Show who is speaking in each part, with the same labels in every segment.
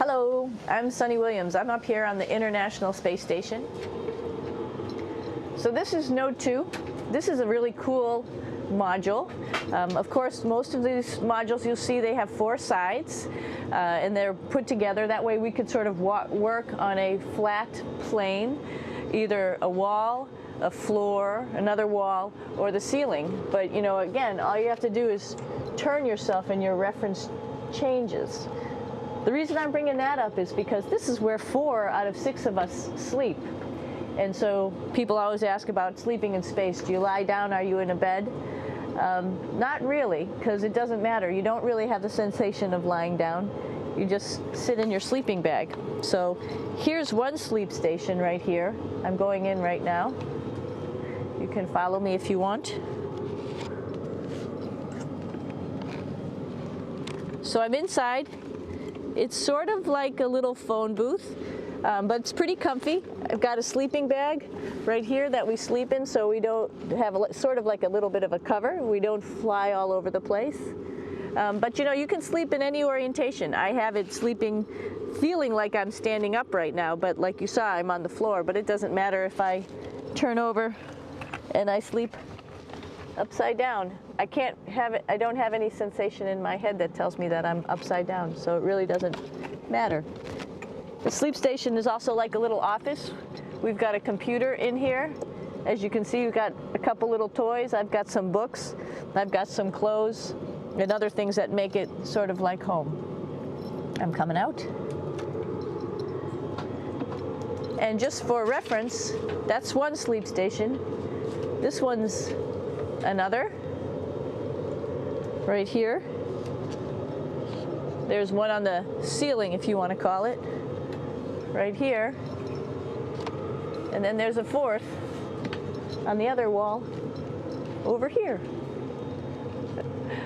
Speaker 1: Hello, I'm Sunny Williams. I'm up here on the International Space Station. So this is Node 2. This is a really cool module. Of course, most of these modules you'll see they have 4 sides and they're put together. That way we could sort of work on a flat plane, either a wall, a floor, another wall, or the ceiling. But you know, again, all you have to do is turn yourself and your reference changes. The reason I'm bringing that up is because this is where 4 out of 6 of us sleep. And so people always ask about sleeping in space. Do you lie down? Are you in a bed? Not really, because it doesn't matter. You don't really have the sensation of lying down. You just sit in your sleeping bag. So here's one sleep station right here. I'm going in right now. You can follow me if you want. So I'm inside. It's sort of like a little phone booth, but it's pretty comfy. I've got a sleeping bag right here that we sleep in, so we don't have sort of like a little bit of a cover. We don't fly all over the place. But you know, you can sleep in any orientation. I have it sleeping, feeling like I'm standing up right now, but like you saw, I'm on the floor. But it doesn't matter if I turn over and I sleep upside down. I can't have it, I don't have any sensation in my head that tells me that I'm upside down, so it really doesn't matter. The sleep station is also like a little office. We've got a computer in here. As you can see, we've got a couple little toys. I've got some books. I've got some clothes and other things that make it sort of like home. I'm coming out. And just for reference, that's one sleep station. This one's another. Right here. There's one on the ceiling, if you want to call it, right here. And then there's a 4th on the other wall over here.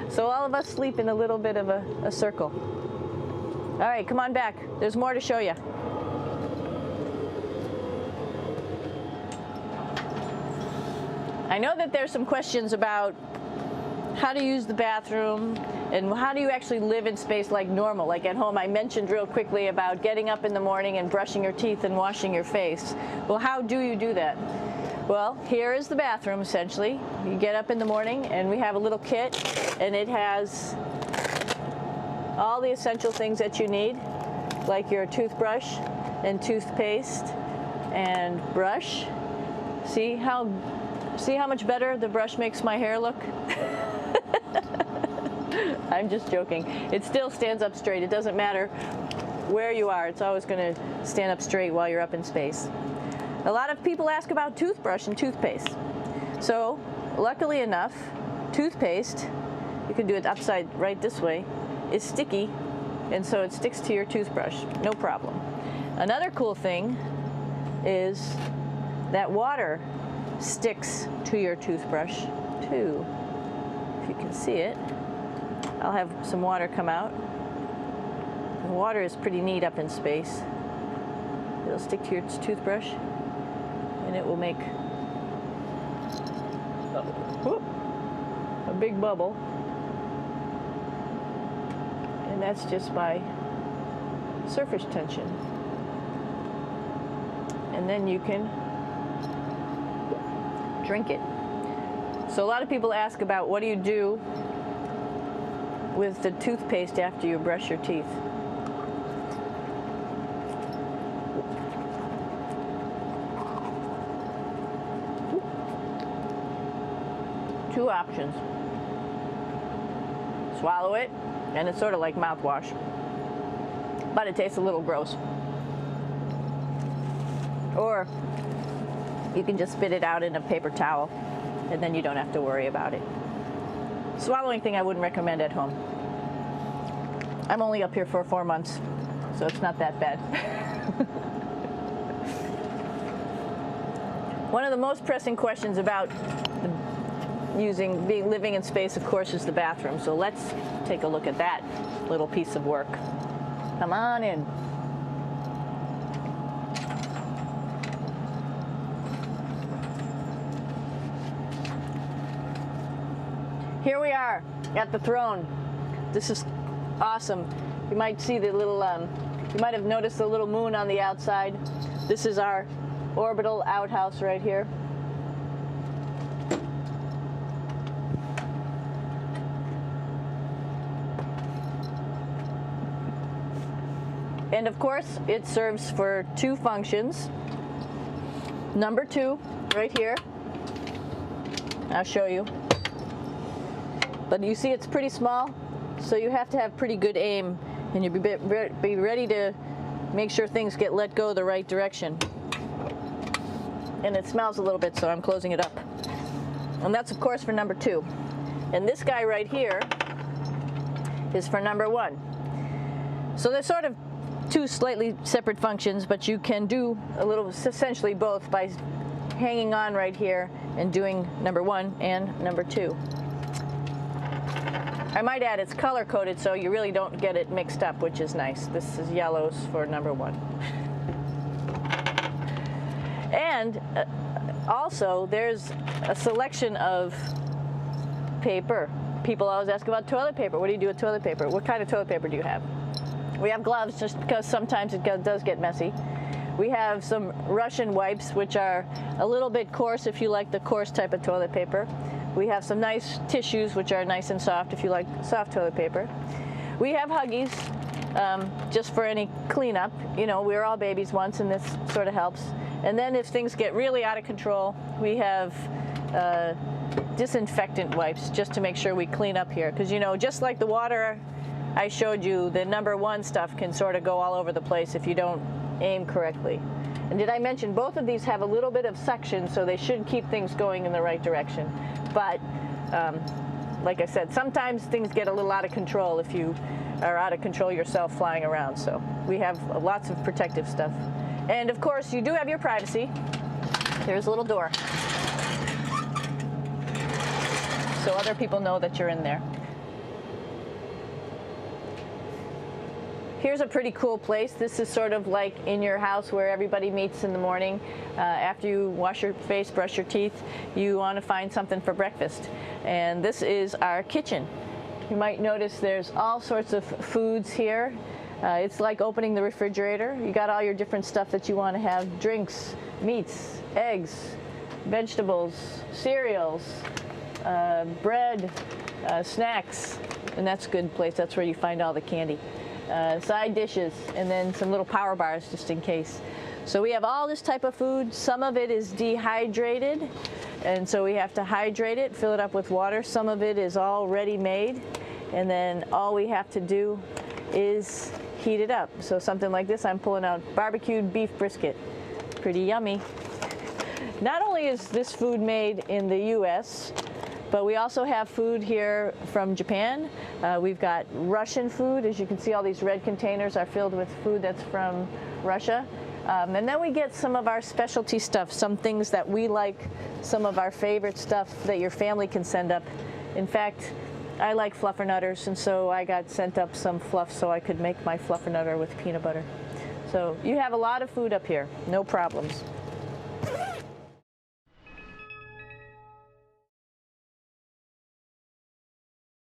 Speaker 1: So all of us sleep in a little bit of a circle. All right, come on back. There's more to show you. I know that there's some questions about how to use the bathroom and how do you actually live in space like normal, like at home. I mentioned real quickly about getting up in the morning and brushing your teeth and washing your face. Well, how do you do that? Well, here is the bathroom essentially. You get up in the morning and we have a little kit and it has all the essential things that you need, like your toothbrush and toothpaste and brush. See how much better the brush makes my hair look? I'm just joking. It still stands up straight. It doesn't matter where you are. It's always going to stand up straight while you're up in space. A lot of people ask about toothbrush and toothpaste. So, luckily enough, toothpaste, you can do it upside right this way, is sticky, and so it sticks to your toothbrush. No problem. Another cool thing is that water sticks to your toothbrush too. If you can see it, I'll have some water come out. The water is pretty neat up in space. It'll stick to your toothbrush and it will make a big bubble. And that's just by surface tension. And then you can drink it. So a lot of people ask about what do you do with the toothpaste after you brush your teeth. Two options. Swallow it, and it's sort of like mouthwash, but it tastes a little gross. Or you can just spit it out in a paper towel, and then you don't have to worry about it. Swallowing thing I wouldn't recommend at home. I'm only up here for 4 months, so it's not that bad. One of the most pressing questions about living in space, of course, is the bathroom. So let's take a look at that little piece of work. Come on in. Here we are at the throne. This is awesome. You might see the little You might have noticed the little moon on the outside. This is our orbital outhouse right here. And of course, it serves for two functions. Number 2, right here. I'll show you. But you see it's pretty small, so you have to have pretty good aim, and you'll be ready to make sure things get let go the right direction. And it smells a little bit, so I'm closing it up. And that's of course for number 2. And this guy right here is for number 1. So they're sort of two slightly separate functions, but you can do a little, essentially both, by hanging on right here and doing number 1 and number 2. I might add it's color coded, so you really don't get it mixed up, which is nice. This is yellows for number 1. And also there's a selection of paper. People always ask about toilet paper. What do you do with toilet paper? What kind of toilet paper do you have? We have gloves, just because sometimes it does get messy. We have some Russian wipes, which are a little bit coarse if you like the coarse type of toilet paper. We have some nice tissues, which are nice and soft if you like soft toilet paper. We have Huggies, just for any cleanup. You know, we were all babies once, and this sort of helps. And then if things get really out of control, we have disinfectant wipes, just to make sure we clean up here. Because, you know, just like the water I showed you, the number 1 stuff can sort of go all over the place if you don't aim correctly. And did I mention both of these have a little bit of suction, so they should keep things going in the right direction. But like I said, sometimes things get a little out of control if you are out of control yourself flying around. So we have lots of protective stuff. And of course, you do have your privacy. There's a little door, so other people know that you're in there. Here's a pretty cool place. This is sort of like in your house where everybody meets in the morning. After you wash your face, brush your teeth, you want to find something for breakfast. And this is our kitchen. You might notice there's all sorts of foods here. It's like opening the refrigerator. You got all your different stuff that you want to have: drinks, meats, eggs, vegetables, cereals, bread, snacks. And that's a good place. That's where you find all the candy. Side dishes, and then some little power bars just in case. So we have all this type of food. Some of it is dehydrated, and so we have to hydrate it, fill it up with water. Some of it is all ready-made, and then all we have to do is heat it up. So something like this, I'm pulling out barbecued beef brisket. Pretty yummy. Not only is this food made in the US, but we also have food here from Japan. We've got Russian food. As you can see, all these red containers are filled with food that's from Russia. And then we get some of our specialty stuff, some things that we like, some of our favorite stuff that your family can send up. In fact, I like fluffernutters, and so I got sent up some fluff so I could make my fluffernutter with peanut butter. So you have a lot of food up here, no problems.